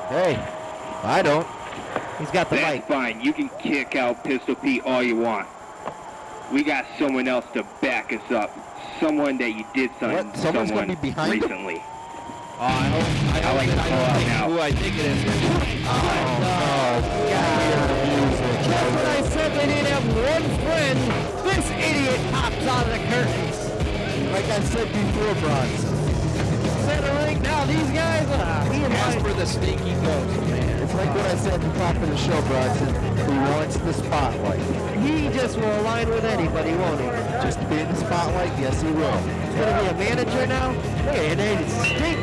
hey, I don't. He's got the That's mic. fine. You can kick out Pistol Pete all you want. We got someone else to back us up. Someone that you did something What? to Someone's someone gonna be behind him? recently. Oh, I like to call out now. who I think it is. That's what I said. They didn't have one friend. This idiot pops out of the curtains. Like I said before, Bronson, Center ring. Now these guys, he and As I. for the sneaky ghost, man. it's like what I said at the top of the show, Bronson. He wants the spotlight. He just will align with anybody, won't he? Just to be in the spotlight, yes, he will. He's gonna be a manager now. Hey, they stink.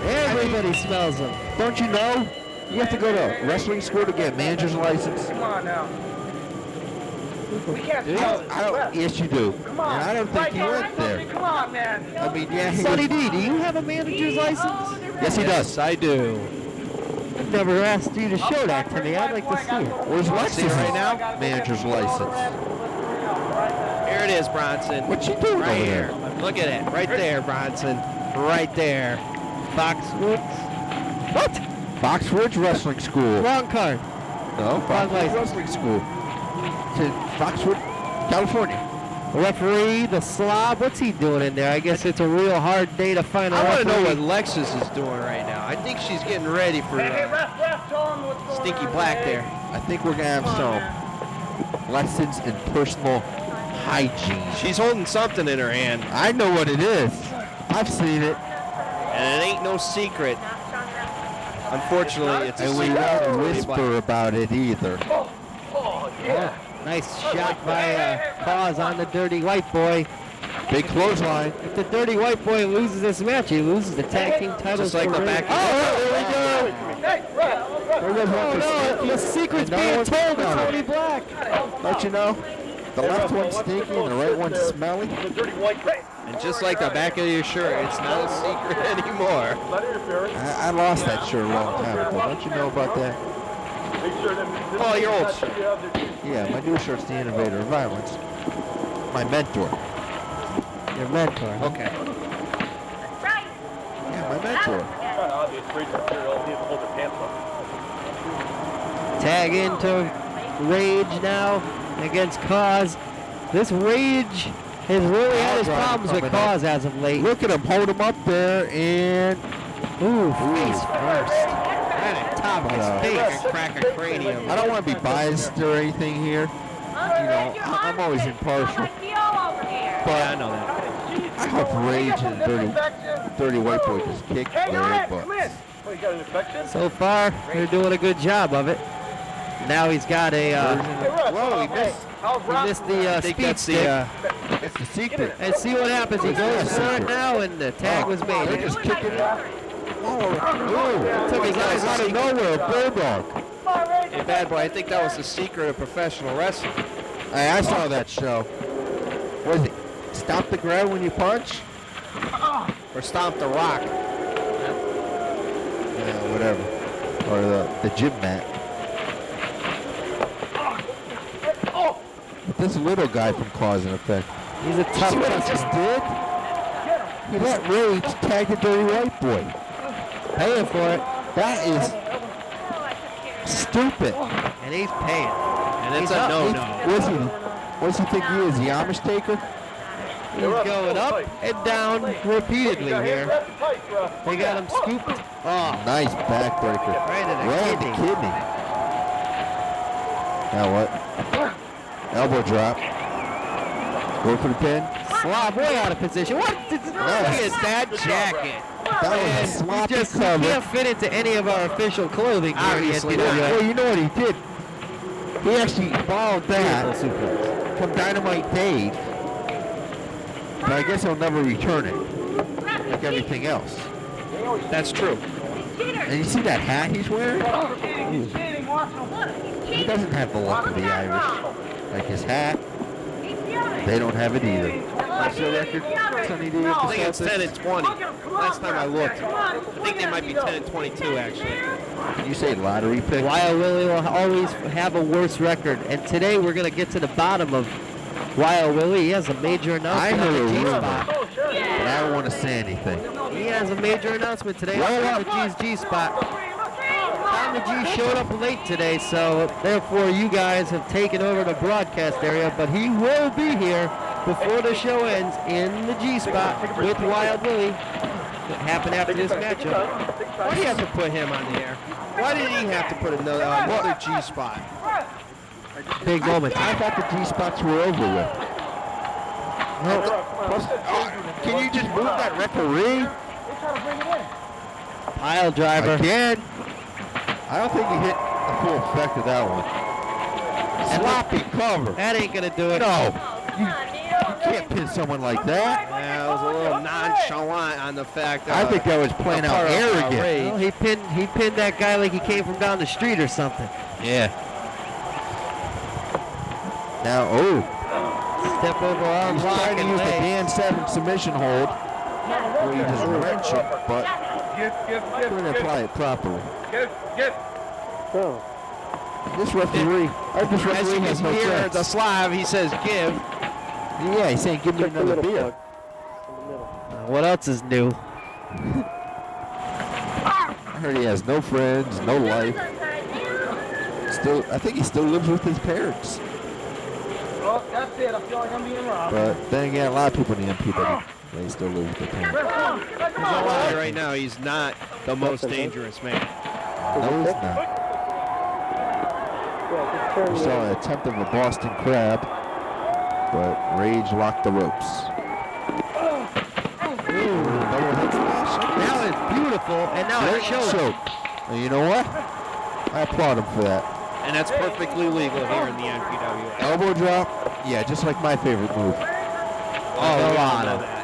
Everybody smells them. Don't you know? You have to go to wrestling school to get a manager's license. Come on now. We can't I don't, yes, you do. Come on. And I don't think he went there. Come on, man. I mean, yeah, he Sonny was, D, do you have a manager's license? yes, he does. I do. I've never asked you to show that to me. I'd like to see it. Where's See it Lexus right now? Manager's license. Here it is, Bronson. What's she doing Right over here. there? Look at it. Right there, Bronson. Right there. Foxwoods? What? Foxwoods Wrestling School. Wrong card. No, Foxwoods license. Wrestling School. To Foxwood, California. Referee, the slob, what's he doing in there? I guess it's a real hard day to find a I want to referee. know what Lexus is doing right now. I think she's getting ready for Ref, tell him what's going Stinky on, Black okay? there. I think we're going to have some lessons in personal hygiene. She's holding something in her hand, I know what it is. I've seen it. and it ain't no secret. Unfortunately, it's a And we secret. won't whisper about it either. Nice shot by Cause on the Dirty White Boy. Big clothesline. If the Dirty White Boy loses this match, he loses the tag team titles. Just like for the Ring. back- Oh, here we go. Hey, ref, The secret's being told to Tony Black. Don't you know? The left one's stinky and the right one's smelly. And just like the back of your shirt, it's not a secret anymore. I lost that shirt a long time ago. Don't you know about that? Oh, your old shirt. Yeah, my new shirt's the Innovator of Violence. My mentor. Your mentor. Okay. Yeah, my mentor. Tag into Rage now against Cause. This Rage has really had his problems with Cause as of late. Look at him, hold him up there, and face first. Right at top of his face and crack a cranium. I don't want to be biased or anything here. You know, I'm always impartial. But I know that. I hope Rage and Dirty White Boy just kick their butts. So far, they're doing a good job of it. Now he's got a. Whoa, he missed the speed stick. That's the secret. And see what happens. He goes for it now, and the tag was made. They're just kicking it. Oh, took his eyes out of nowhere. Bulldog. Hey, bad boy, I think that was the secret of professional wrestling. Hey, I saw that show. What is it? Stop the grab when you punch? Or stomp the rock. Yeah, whatever. Or the gym mat. But this little guy from Cause and Effect. He's a tough See what he just did? He let Rage tag the Dirty White Boy. Paying for it. That is stupid. And he's paying. And it's a no-no. What's he think he is, the Amish taker? He's going up and down repeatedly here. They got him scooped. Oh, nice backbreaker. Right in the kidney. Now what? Elbow drop. Go for the pin. Slop way out of position. What? Look at that jacket. That was a sloppy cover. He can't fit into any of our official clothing. Obviously not. Well, you know what he did? He actually borrowed that from Dynamite Dave. But I guess he'll never return it. Like everything else. That's true. And you see that hat he's wearing? He doesn't have the look of the Irish. Like his hat, they don't have it either. What's your record, Sonny D? I think it's 10 and 20. Last time I looked. I think they might be 10 and 22 actually. Did you say lottery pick? Wild Willie will always have a worse record. And today we're going to get to the bottom of Wild Willie. He has a major announcement on the G-spot. But I don't want to say anything. He has a major announcement today on the G's G-spot. Tom the G showed up late today, so therefore you guys have taken over the broadcast area, but he will be here before the show ends in the G-spot with Wild Willie. It happened after this matchup. Why do you have to put him on the air? Why did he have to put another G-spot? Big moment. I thought the G-spots were over with. No. Can you just move that referee? Pile driver. Again. I don't think he hit the full effect of that one. Sloppy cover. That ain't going to do it. No. You can't pin someone like that. Yeah, it was a little nonchalant on the fact that I think that was playing out arrogant. Well, he pinned that guy like he came from down the street or something. Yeah. Now, step over arm he's lock trying to and use the leg. Dan 7 submission hold. Where you just wrench it, but couldn't apply it properly. This referee, has no friends. The Slav, he says give. Yeah, he's saying give me another beer. What else is new? I heard he has no friends, no life. I think he still lives with his parents. Oh, that's it. I feel like I'm being robbed. But then again, a lot of people in the NPWA, they still live with their parents. Right now, he's not the most dangerous man. No, he's not. We saw an attempt of a Boston Crab, but Rage locked the ropes. Now it's beautiful, and now it shows. And you know what? I applaud him for that. And that's perfectly legal here in the NPWA. Elbow drop, yeah, just like my favorite move. A lot of that.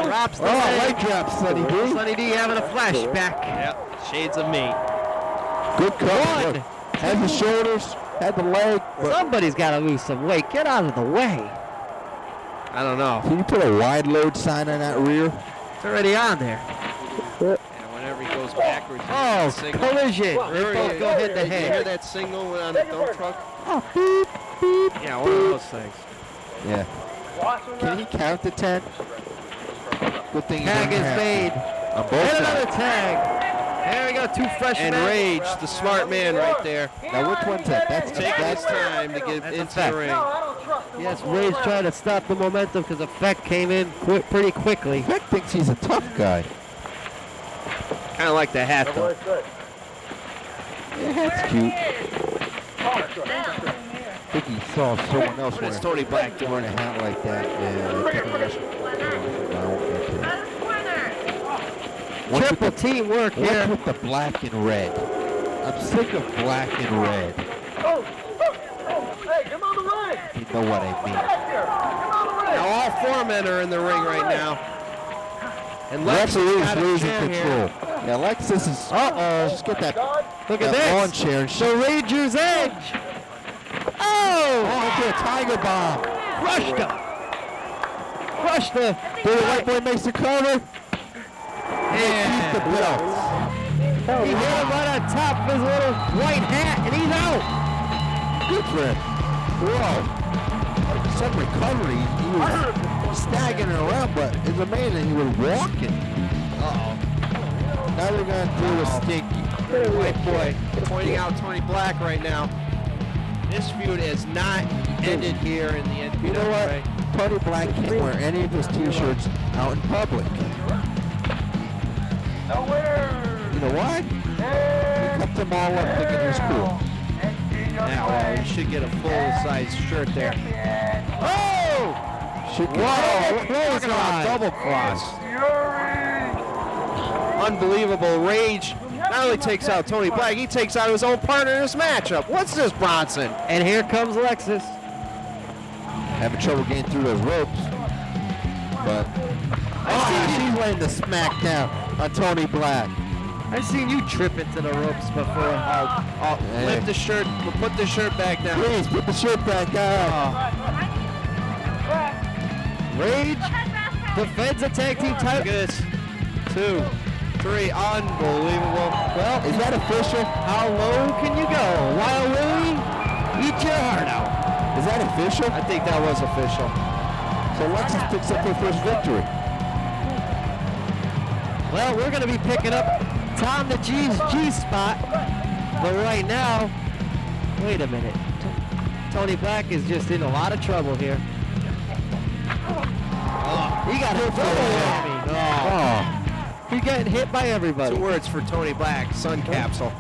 Drops the leg drop, Sonny D. Sonny D having a flashback. Yep, shades of me. Good cover. Had the shoulders, had the leg. Somebody's got to lose some weight. Get out of the way. I don't know. Can you put a wide load sign on that rear? It's already on there. And whenever he goes backwards, Oh, collision. They both go head to You hear head. that signal on the dump truck? Oh, beep, beep. Yeah, one of those things. Yeah. Can he count to 10? Good thing he Tag didn't is have made. on both And another sides. tag. There we go, 2 freshmen. And Rage, the smart man right there. Now which one's that? That's Taking his time to get That's into a the ring. Yes, Ray's trying to stop the momentum because Effect came in pretty quickly. Beck thinks he's a tough guy. Kind of like the hat, though. Yeah, that's cute. I think he saw someone else What is Tony Black wearing doing? a hat like that. Yeah, I think that's- I won't get to it. What's with Triple the- teamwork What's here. with the black and red? I'm sick of black and red. Hey, come on the ring! You know what I mean. Now all 4 men are in the ring right now. And Referee's Lexus got a losing chair here. control. Yeah, Lexus is. Just get that. Look at that lawn this. chair and The Rager's edge. Oh, into a tiger bomb. Crushed him. Crushed the. The white boy makes the cover. And keep the belt. He hit him right on top of his little white hat, and he's out. Good for him. Whoa. Some recovery. He was staggering around, but it's amazing he was walking. Uh-oh. Now they're going to do a stinky. White boy pointing out Tony Black right now. This feud has not ended here in the NPWA. You know what? Tony Black can't wear any of his t-shirts out in public. You know why? He cut them all up thinking he was cool. Now, you should get a full-size shirt there. Oh! Should get Talking about double cross. Unbelievable. Rage not only takes out Tony Black, he takes out his own partner in this matchup. What's this, Bronson? And here comes Lexus. Having trouble getting through those ropes. But she's laying the smack down on Tony Black. I've seen you trip into the ropes before. Lift the shirt, put the shirt back down. Please put the shirt back on. Rage defends a tag team Look title. at this. 2, 3, unbelievable. Well, Is that official? how low can you go? Wild Willie, eat your heart out. Is that official? I think that was official. So Lexus picks up her first victory. Well, we're going to be picking up Tom the G's G-spot. But right now, wait a minute. Tony Black is just in a lot of trouble here. He got hit by everybody. Oh. He's getting hit by everybody. 2 words for Tony Black, sun capsule.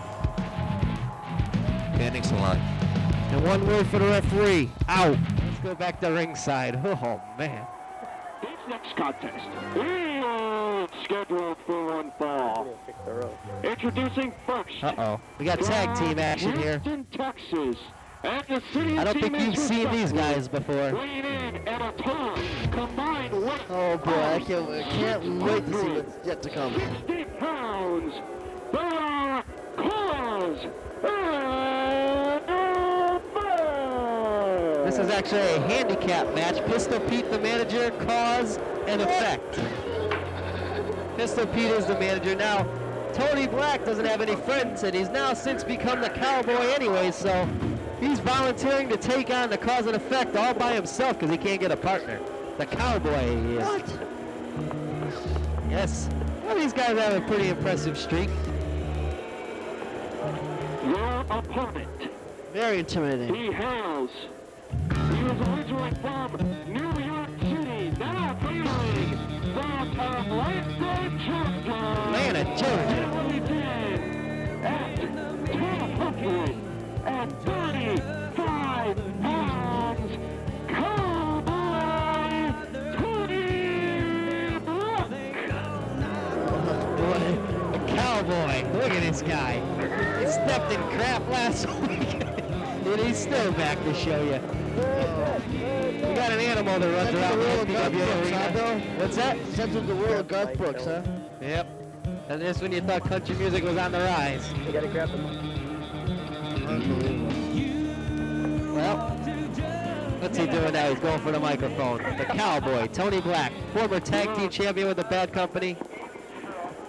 Panning salon. And 1 word for the referee. Out. Let's go back to ringside. Oh, man. This next contest is scheduled for 1 fall. Introducing first. Uh-oh. We got tag team action here. Houston, Texas. And the city I don't think you've seen these guys before. weighing in at a ton combined weight. Oh, boy. I can't wait to see what's yet to come. 60 pounds. They are Cause and This is actually a handicap match. Pistol Pete, the manager, Cause, and Effect. Pistol Pete is the manager. Now, Tony Black doesn't have any friends, and he's now since become the cowboy anyway, so he's volunteering to take on the Cause and Effect all by himself because he can't get a partner. The cowboy he is. What? Yes. Well, these guys have a pretty impressive streak. your opponent. Very intimidating. He was originally from New York City, now hailing from Atlanta, Georgia. Atlanta, Georgia. He did at 235 pounds, Cowboy Tony Black. A cowboy. Look at this guy. He stepped in crap last week. And he's still back to show you. We got an animal that runs around the NPWA arena. What's that? Sense of the world of Garth Brooks, huh? Yep. And this when you thought country music was on the rise. You gotta grab them. Unbelievable. Well, what's he doing now? He's going for the microphone. The Cowboy, Tony Black, former tag team champion with the Bad Company.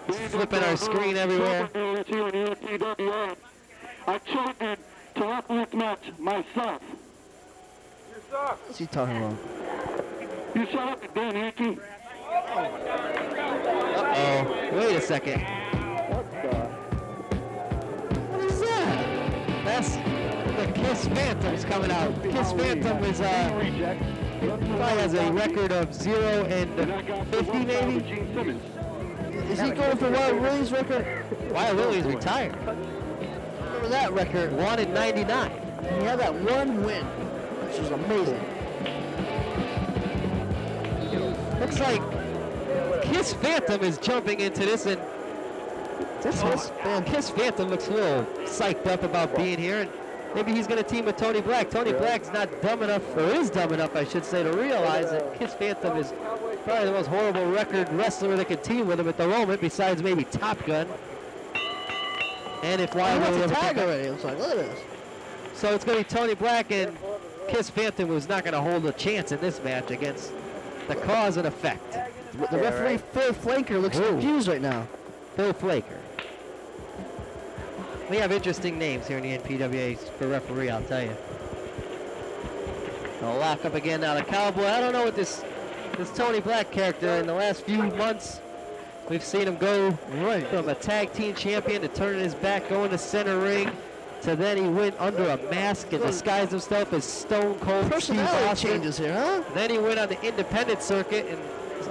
He's flipping our screen everywhere. I chosen to have this match myself. What's he talking about? You shut up and don't hit you. Uh-oh. Wait a second. What is that? That's the Kiss Phantom's coming out. Kiss Phantom is, probably has a record of 0 and 50 maybe? Is he going for Wild Willie's record? Wild Willie's retired. Remember that record? 1 in 99. He had that one win, which was amazing. Looks like Kiss Phantom is jumping into this, and Kiss Phantom looks a little psyched up about being here, and maybe he's going to team with Tony Black. Tony Black's not dumb enough, or is dumb enough, I should say, to realize that Kiss Phantom is probably the most horrible record wrestler that could team with him at the moment, besides maybe Top Gun. And if Wild Willie Willie ever tag pick up- already. It's like, look at this. So it's going to be Tony Black, and Kiss Phantom who's not going to hold a chance in this match against the Cause and Effect. The referee, Phil Flanker, looks confused right now. Phil Flaker. We have interesting names here in the NPWA for referee, I'll tell you. I'll lock up again now. The Cowboy, I don't know what this Tony Black character in the last few months, we've seen him go from a tag team champion to turning his back, going to center ring, to then he went under a mask and disguised himself as Stone Cold Steve Personality Austin. changes here, huh? Then he went on the independent circuit, and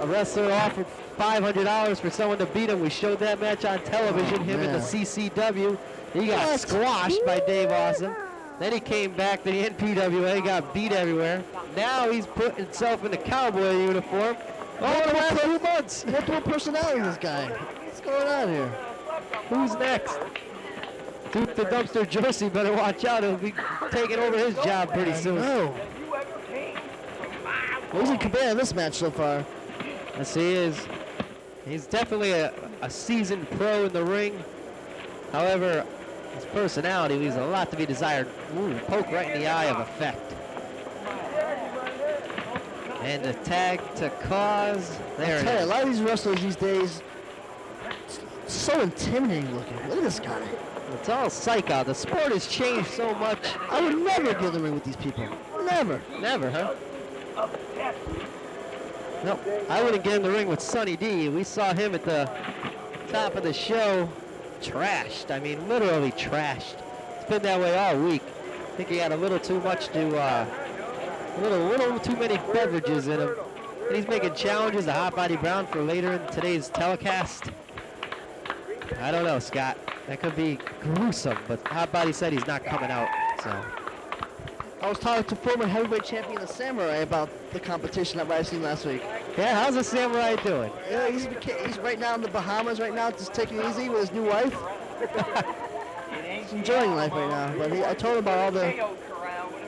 a wrestler offered $500 for someone to beat him. We showed that match on television, him in the CCW. He got squashed by Dave Awesome. Then he came back to the NPWA, got beat everywhere. Now he's put himself in the Cowboy uniform. Oh, the last 2 months. Multiple personality, this guy. What's going on here? Who's next? Duke the Dumpster Josie better watch out. He'll be taking over his job pretty soon. No. Well, he's in command of this match so far. Yes, he is. He's definitely a seasoned pro in the ring. However, his personality leaves a lot to be desired. Ooh, poke right in the eye of Effect. And the tag to Cause. There it I tell you, a is. lot of these wrestlers these days, so intimidating looking. Look at this guy. It's all psych out. The sport has changed so much. I would never get in the ring with these people. Never. Never, huh? Nope. I wouldn't get in the ring with Sonny D. We saw him at the top of the show. Trashed. I mean, literally trashed. It's been that way all week. I think he had a little too much to, a little too many beverages in him. And he's making challenges to Hot Body Brown for later in today's telecast. I don't know, Scott. That could be gruesome, but Hot Body said he's not coming out, so. I was talking to former heavyweight champion the Samurai about the competition that I've seen last week. Yeah, how's the Samurai doing? Yeah, he's right now in the Bahamas right now, just taking it easy with his new wife. He's enjoying life right now. But I told him about all the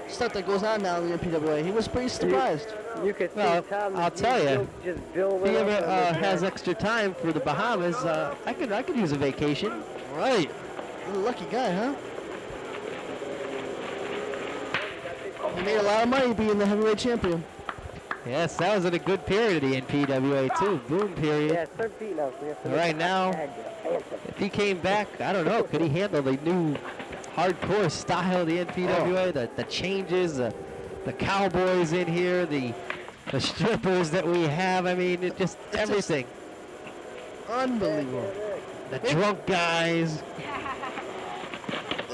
stuff that goes on now in the NPWA. He was pretty surprised. You could see Well, Tom I'll tell you, just build if he it ever up. has extra time for the Bahamas, I could use a vacation. Right. What a lucky guy, huh? He made a lot of money being the heavyweight champion. Yes, that was in a good period of the NPWA too, boom period. Yeah, 13 now. So we have to Right now, Handsome. if he came back, I don't know, could he handle the new hardcore style of the NPWA, the changes, the cowboys in here, the strippers that we have, I mean, it just everything. Unbelievable. The drunk guys,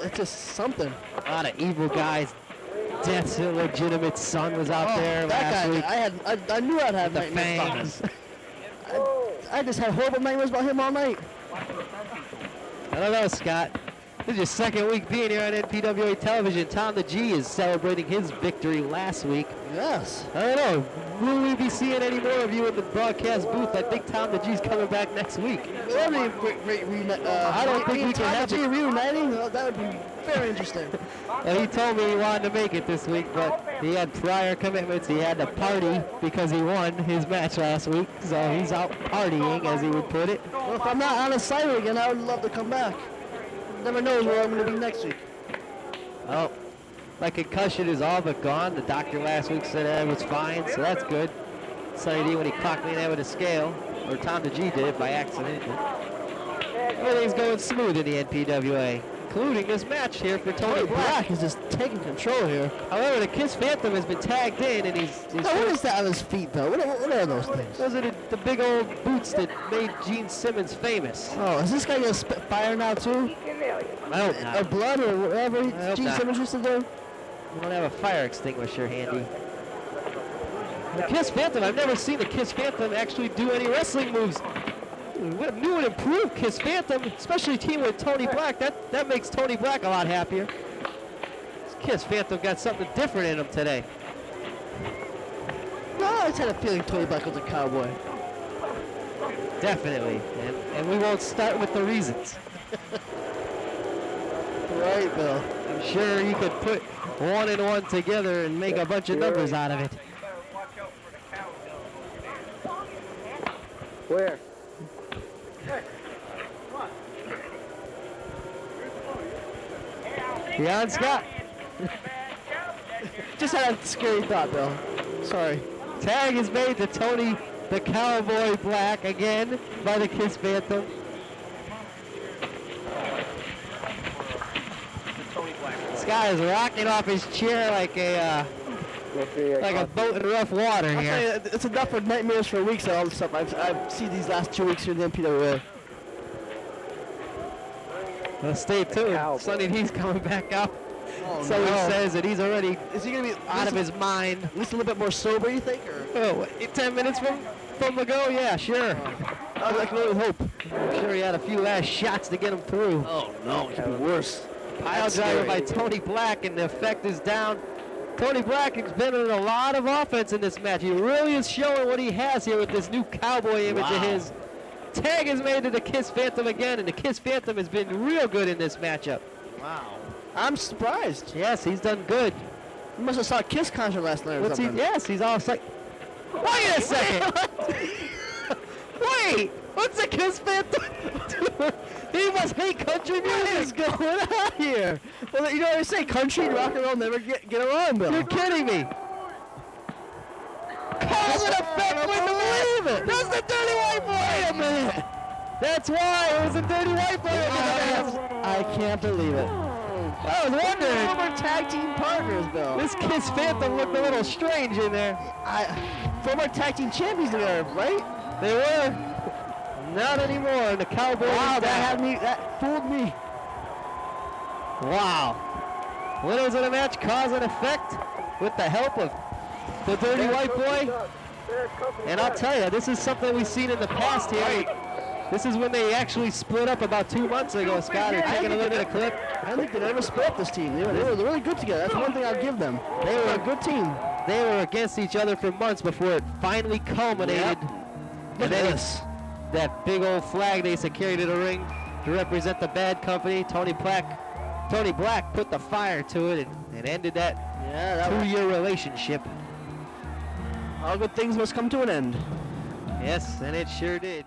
It's just something. a lot of evil guys. Death's illegitimate son was out there that last guy, week. I knew I'd have The nightmares about him. fangs. I just had horrible nightmares about him all night. I don't know, Scott. This is your second week being here on NPWA television. Tom the G is celebrating his victory last week. Yes. I don't know. Will we be seeing any more of you in the broadcast booth? I think Tom the G's coming back next week. That'd be a great I don't think we can have Tom the G reuniting. That would be very interesting. Well, he told me he wanted to make it this week, but he had prior commitments. He had to party because he won his match last week, so he's out partying, as he would put it. Well, if I'm not on a site again, I would love to come back. Never knows where I'm going to be next week. Oh, my concussion is all but gone. The doctor last week said I was fine, so that's good. Sonny D when he clocked me in there with a scale, or Tom the G did it by accident. Everything's going smooth in the NPWA, including this match here for Tony Black. Is just taking control here. However, the Kiss Phantom has been tagged in, and he's Now, what is that on his feet, though? What are those things? Those are the big old boots that made Gene Simmons famous. Oh, is this guy going to spit fire now, too? I hope not. Or blood or whatever Gene Simmons used to do? We don't have a fire extinguisher handy. The Kiss Phantom, I've never seen the Kiss Phantom actually do any wrestling moves. What new and improved Kiss Phantom, especially teaming with Tony Black. That makes Tony Black a lot happier. This Kiss Phantom got something different in him today. No, I just had a feeling Tony Black was a cowboy. Definitely. And we won't start with the reasons. Right, Bill. I'm sure you could put 1 and 1 together and make a bunch of numbers out of it. Where? Jan Scott. Just had a scary thought, Bill. Sorry. Tag is made to Tony the Cowboy Black again by the Kiss Phantom. This guy is rocking off his chair like a boat in rough water I'll here. tell you, it's enough for nightmares for weeks and all the stuff I've seen these last 2 weeks here in the NPWA. Well, stay tuned. Sonny D's coming back out. Oh, So no. he says that he's already Is he going to be out of his mind. At least a little bit more sober, you think? Or? Oh, 10 minutes from ago? Yeah, sure. I like little hope. I'm sure he had a few last shots to get him through. Oh, no. It could be worse. Pile That's driver by scary. Tony Black, and the effect is down. Tony Black has been in a lot of offense in this match. He really is showing what he has here with this new cowboy image of his. Tag is made to the Kiss Phantom again, and the Kiss Phantom has been real good in this matchup. Wow. I'm surprised. Yes, he's done good. You must have saw a Kiss concert last night or something. Yes, he's all like. Wait a second! Wait! What's the Kiss Phantom doing? He must hate country music! What is going on here? Well, you know what they say, country and rock and roll never get along, Bill. You're kidding me! Cause and effect, wouldn't believe it! That's the Dirty White Boy! Wait a minute! That's why it was a Dirty White Boy! I can't believe it. I was wondering. Former tag team partners, Bill. This Kiss Phantom looked a little strange in there. Former tag team champions there, right? They were. Not anymore. The Cowboys. Wow, that fooled me. Wow. Winners of the match, cause and effect, with the help of the Dirty White Boy. And I'll tell you, this is something we've seen in the past here. This is when they actually split up about 2 months ago, Scott. You're taking a look at the clip. I don't think they ever split up this team. They were really good together. That's one thing I'll give them. They were a good team. They were against each other for months before it finally culminated. Yep. And then that big old flag they secured to the ring to represent the bad company. Tony Black put the fire to it and ended that 2-year relationship. All good things must come to an end. Yes, and it sure did.